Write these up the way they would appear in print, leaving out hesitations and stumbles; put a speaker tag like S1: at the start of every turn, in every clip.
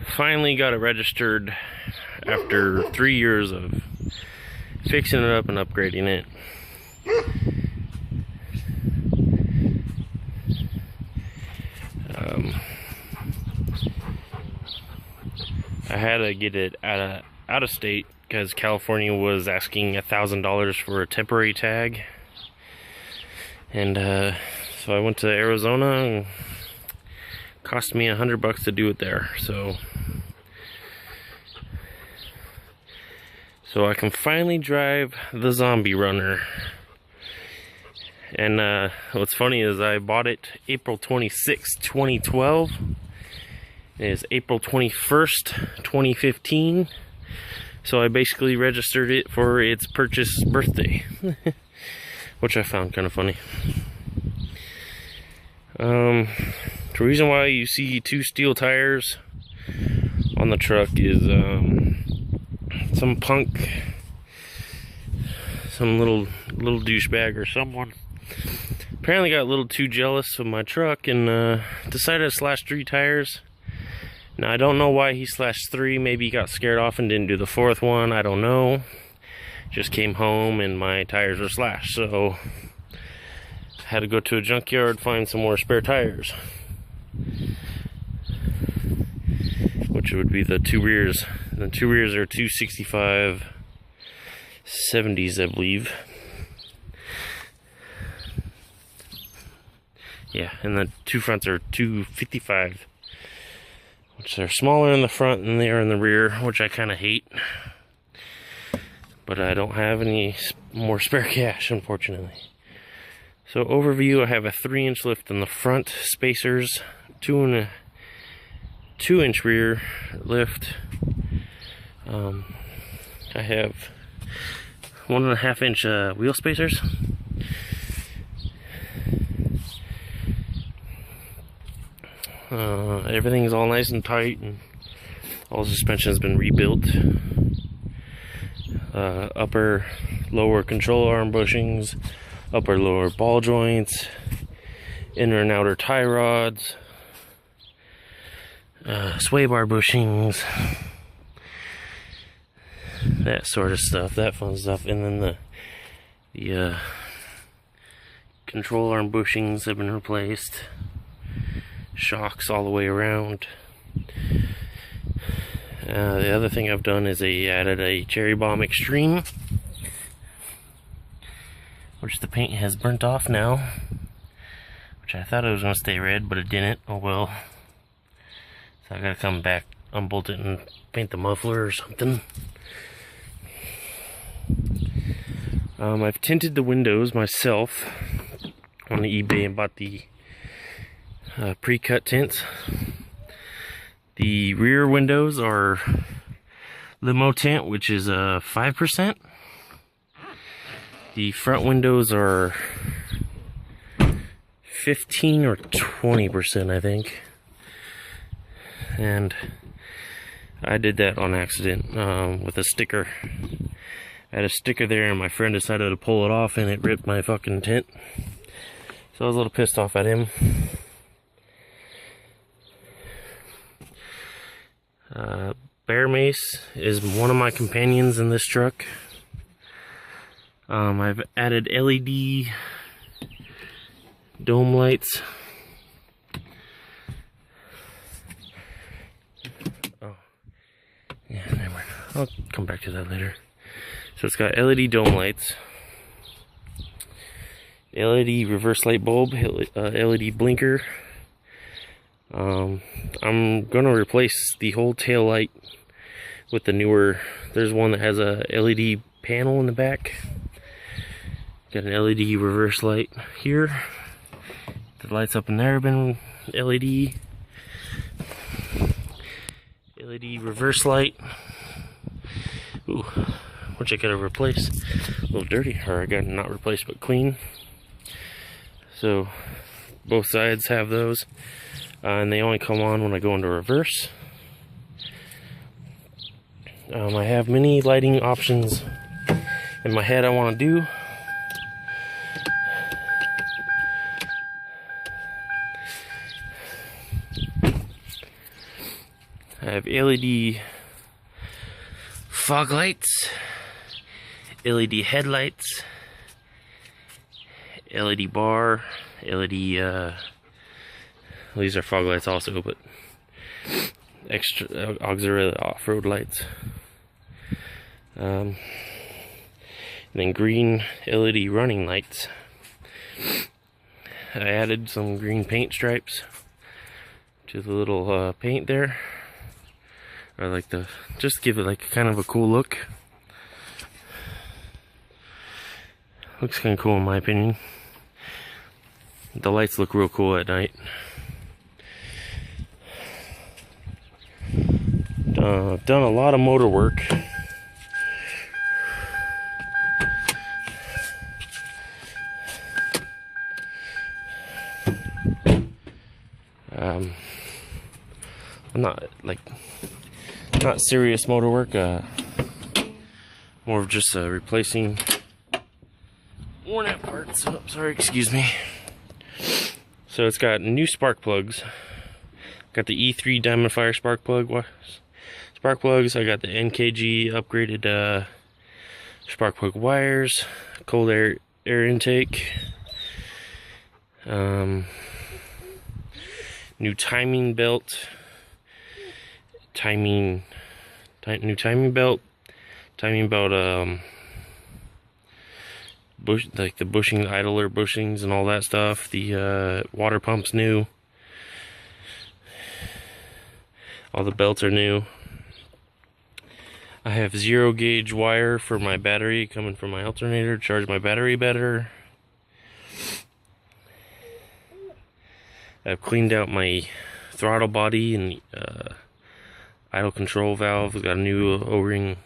S1: Finally got it registered after 3 years of fixing it up and upgrading it. I had to get it out of state because California was asking $1,000 for a temporary tag, and so I went to Arizona, and it cost me $100 to do it there. So I can finally drive the Zombie Runner. And what's funny is I bought it April 26, 2012. It is April 21st, 2015. So I basically registered it for its purchase birthday, which I found kind of funny. The reason why you see 2 steel tires on the truck is some punk, some little douchebag or someone apparently got a little too jealous of my truck and decided to slash 3 tires. Now, I don't know why he slashed 3. Maybe he got scared off and didn't do the 4th one. I don't know. Just came home and my tires were slashed. So, I had to go to a junkyard, find some more spare tires. Which would be the 2 rears. The 2 rears are 265 70s, I believe. Yeah, and the 2 fronts are 255. Which are smaller in the front than they are in the rear, which I kind of hate. But I don't have any more spare cash, unfortunately. So overview, I have a 3-inch lift in the front, spacers, 2-inch rear lift. I have 1.5-inch wheel spacers. Everything's all nice and tight, and all the suspension has been rebuilt. Upper, lower control arm bushings, upper, lower ball joints, inner and outer tie rods, sway bar bushings, that sort of stuff, that fun stuff. And then the control arm bushings have been replaced. Shocks all the way around. The other thing I've done is I added a Cherry Bomb Extreme, which the paint has burnt off now, which I thought it was going to stay red, but it didn't. Oh well. So I gotta come back, unbolt it, and paint the muffler or something. I've tinted the windows myself on eBay and bought the pre-cut tints. The rear windows are limo tint, which is 5%. The front windows are 15 or 20%, I think. And I did that on accident with a sticker. I had a sticker there, and my friend decided to pull it off, and it ripped my fucking tint. So I was a little pissed off at him. Bear Mace is one of my companions in this truck. I've added LED dome lights. Oh, yeah, never mind. I'll come back to that later. So it's got LED dome lights, LED reverse light bulb, LED blinker. I'm gonna replace the whole tail light with the newer. There's one that has a LED panel in the back. Got an LED reverse light here. The lights up in there have been LED. LED reverse light. Ooh, which I gotta replace. A little dirty, or I got not replaced but clean. So both sides have those. And they only come on when I go into reverse. I have many lighting options in my head I want to do. I have LED fog lights, LED headlights, LED bar, LED, these are fog lights also, but extra auxiliary off-road lights. And then green LED running lights. I added some green paint stripes to the little paint there. I like to just give it like kind of a cool look. Looks kind of cool in my opinion. The lights look real cool at night. I've done a lot of motor work. I'm not serious motor work, more of just replacing worn out parts. Oh, sorry, excuse me. So it's got new spark plugs. Got the E3 Diamond Fire spark plugs. I got the NKG upgraded spark plug wires, cold air intake, new timing belt, new timing belt, like the bushing, idler bushings and all that stuff. The water pump's new. All the belts are new. I have 0 gauge wire for my battery coming from my alternator to charge my battery better. I've cleaned out my throttle body and idle control valve. We've got a new O-ring.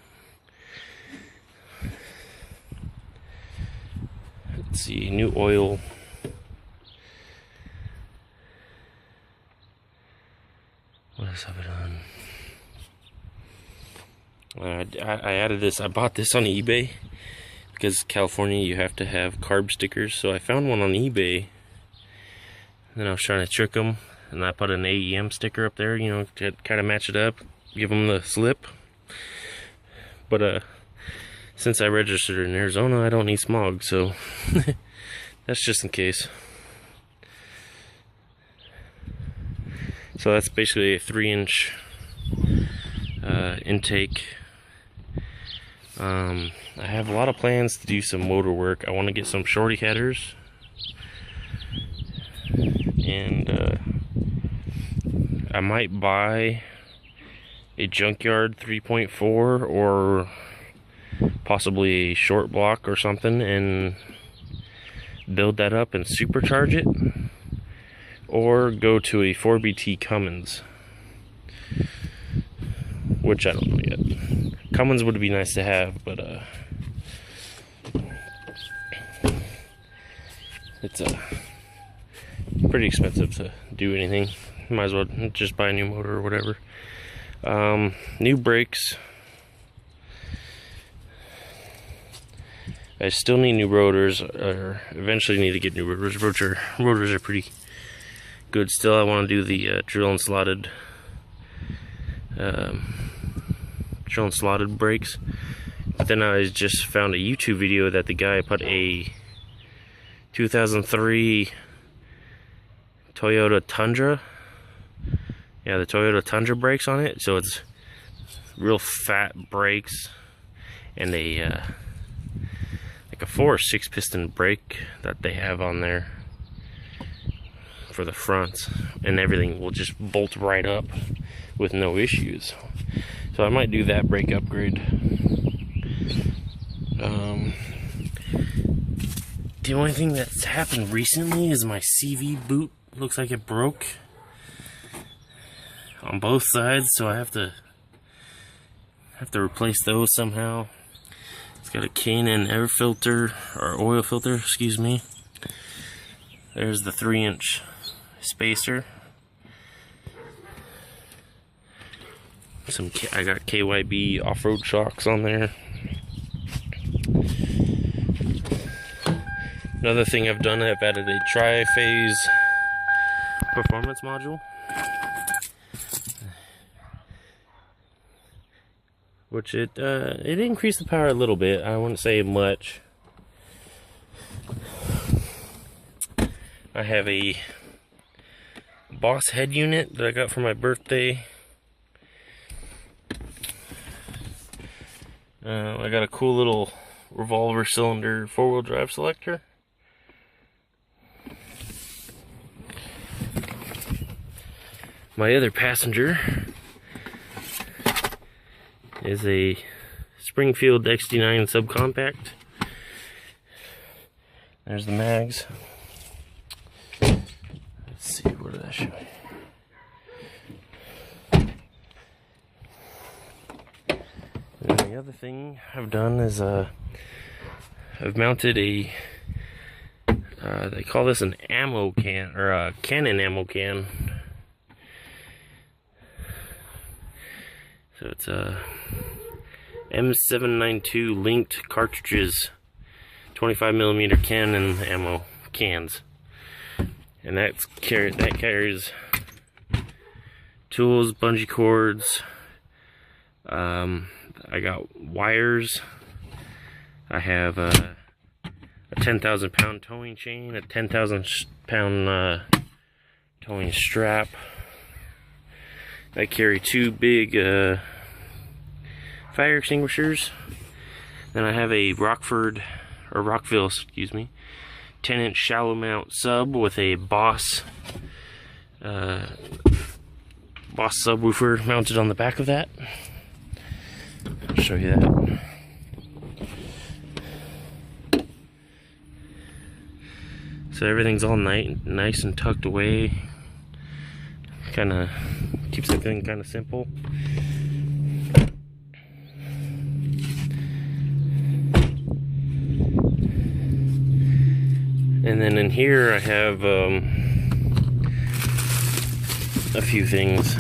S1: Let's see, new oil. What else have I done? I added this. I bought this on eBay because California you have to have carb stickers. So I found one on eBay. And then I was trying to trick them, and I put an AEM sticker up there, you know, to kind of match it up, give them the slip. But since I registered in Arizona, I don't need smog, so that's just in case. So that's basically a 3-inch intake. I have a lot of plans to do some motor work. I want to get some shorty headers, and I might buy a junkyard 3.4 or possibly a short block or something and build that up and supercharge it, or go to a 4BT Cummins, which I don't know yet. Cummins would be nice to have, but it's pretty expensive to do anything. Might as well just buy a new motor or whatever. New brakes. I still need new rotors, or eventually need to get new rotors. Rotors are pretty good still. I want to do the drill and slotted brakes. But then I just found a YouTube video that the guy put a 2003 Toyota Tundra, the Toyota Tundra brakes on it. So it's real fat brakes, and a like a 4 or 6 piston brake that they have on there for the fronts, and everything will just bolt right up with no issues. So I might do that brake upgrade. The only thing that's happened recently is my CV boot looks like it broke on both sides, so I have to replace those somehow. It's got a K&N air filter, or oil filter, excuse me. There's the 3-inch spacer. I got KYB off-road shocks on there. Another thing I've done, I've added a tri-phase performance module. which it increased the power a little bit. I wouldn't say much. I have a Boss head unit that I got for my birthday. I got a cool little revolver cylinder 4-wheel drive selector. My other passenger is a Springfield XD9 subcompact. There's the mags. Let's see, what did I show you? And the other thing I've done is I've mounted a they call this an ammo can, or a Canon ammo can. So it's a M792 linked cartridges, 25mm Canon ammo cans, and that carries tools, bungee cords. I got wires. I have a 10,000 pound towing chain, a 10,000 pound towing strap. I carry 2 big fire extinguishers. Then I have a Rockville, 10-inch shallow mount sub with a Boss subwoofer mounted on the back of that. I'll show you that. So everything's all nice and tucked away. Kind of keeps everything kind of simple. And then in here I have a few things.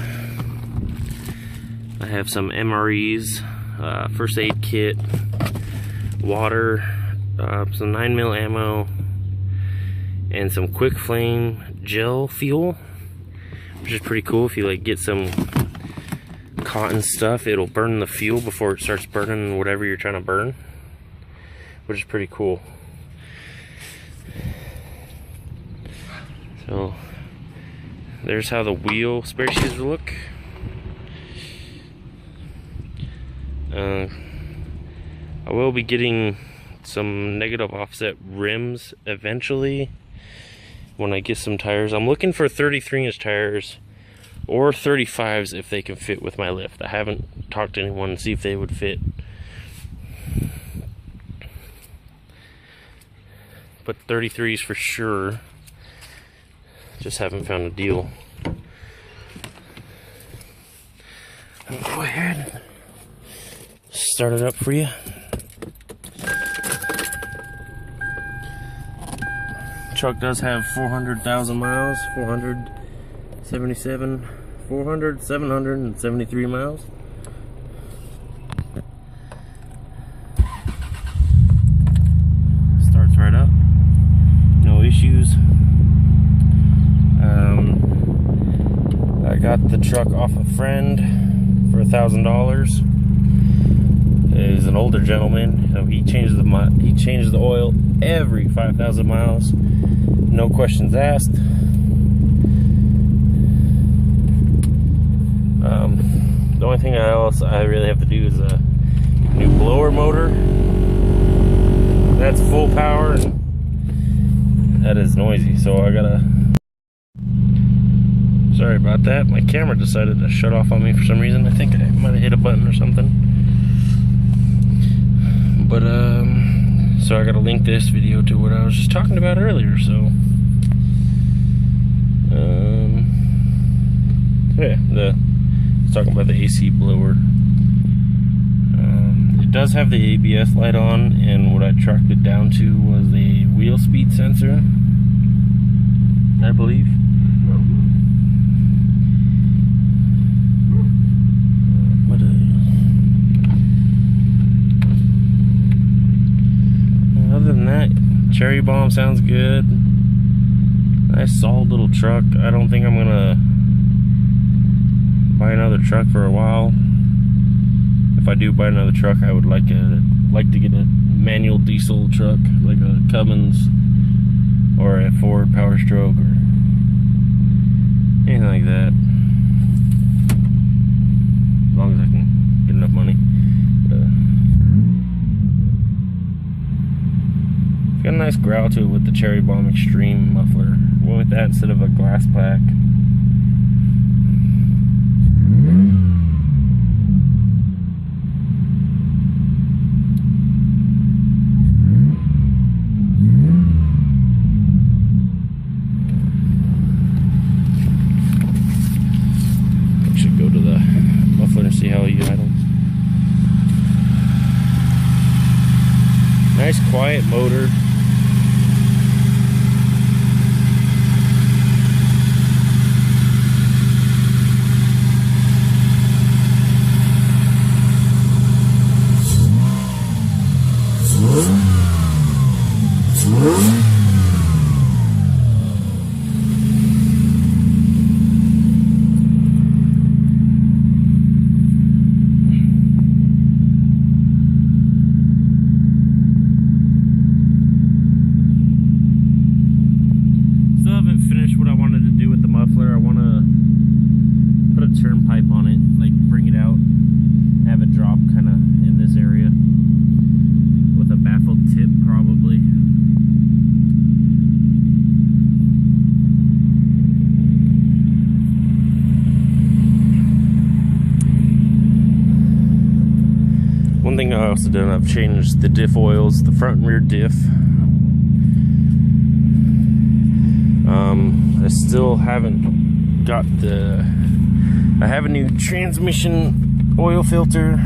S1: I have some MREs, first aid kit, water, some 9mm ammo, and some quick flame gel fuel, which is pretty cool. If you like get some cotton stuff, it'll burn the fuel before it starts burning whatever you're trying to burn, which is pretty cool. So there's how the wheel spare shoes look. I will be getting some negative offset rims eventually when I get some tires. I'm looking for 33-inch tires or 35s if they can fit with my lift. I haven't talked to anyone to see if they would fit, but 33s for sure. Just haven't found a deal. I'll go ahead and start it up for you. Truck does have 400,000 miles, 773 miles. Starts right up, no issues. I got the truck off a friend for $1,000. He's an older gentleman. You know, he changes the oil every 5,000 miles, no questions asked. The only thing else I really have to do is a new blower motor. That's full power, and that is noisy, so I gotta. Sorry about that. My camera decided to shut off on me for some reason. I think I might have hit a button or something. But so I gotta link this video to what I was just talking about earlier. So yeah, it's talking about the AC blower. It does have the ABS light on, and what I tracked it down to was a wheel speed sensor, I believe. Other than that, Cherry Bomb sounds good. Nice solid little truck. I don't think I'm gonna buy another truck for a while. if I do buy another truck, I would like to get a manual diesel truck, like a Cummins or a Ford Power Stroke or anything like that. As long as I can get enough money. It's got a nice growl to it with the Cherry Bomb Extreme muffler. Went with that instead of a glass pack. Should go to the muffler and see how he idles. Nice quiet motor. Still haven't finished what I wanted to do with the muffler. I want to put a turnpipe on it, like bring it out, have it drop kind of in this area with a baffled tip probably. One thing I also done, I've changed the diff oils, the front and rear diff. I still haven't got I have a new transmission oil filter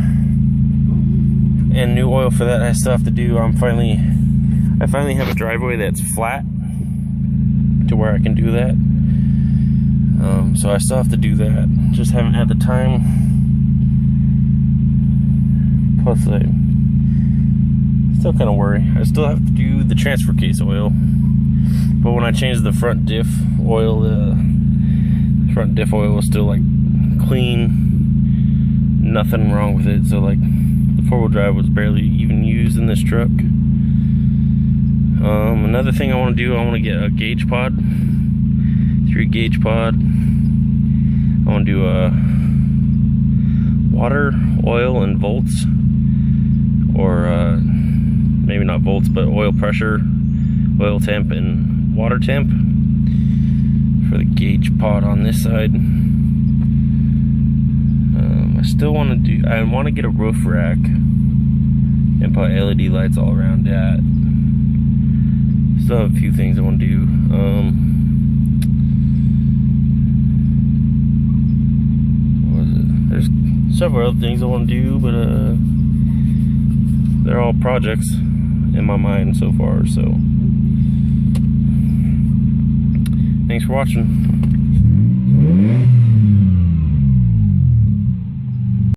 S1: and new oil for that I still have to do. I finally have a driveway that's flat to where I can do that. So I still have to do that. Just haven't had the time. Plus I still kind of worry. I still have to do the transfer case oil. But when I changed the front diff oil, the front diff oil was still like clean, nothing wrong with it. So like the 4-wheel drive was barely even used in this truck. Another thing I want to do, I want to get a gauge pod, 3 gauge pod. I want to do a water, oil, and volts, or maybe not volts, but oil pressure, oil temp, and water temp for the gauge pod on this side. I still want to do, I want to get a roof rack and put LED lights all around that. Still have a few things I want to do. What was it? There's several other things I want to do, but they're all projects in my mind so far, so thanks for watching.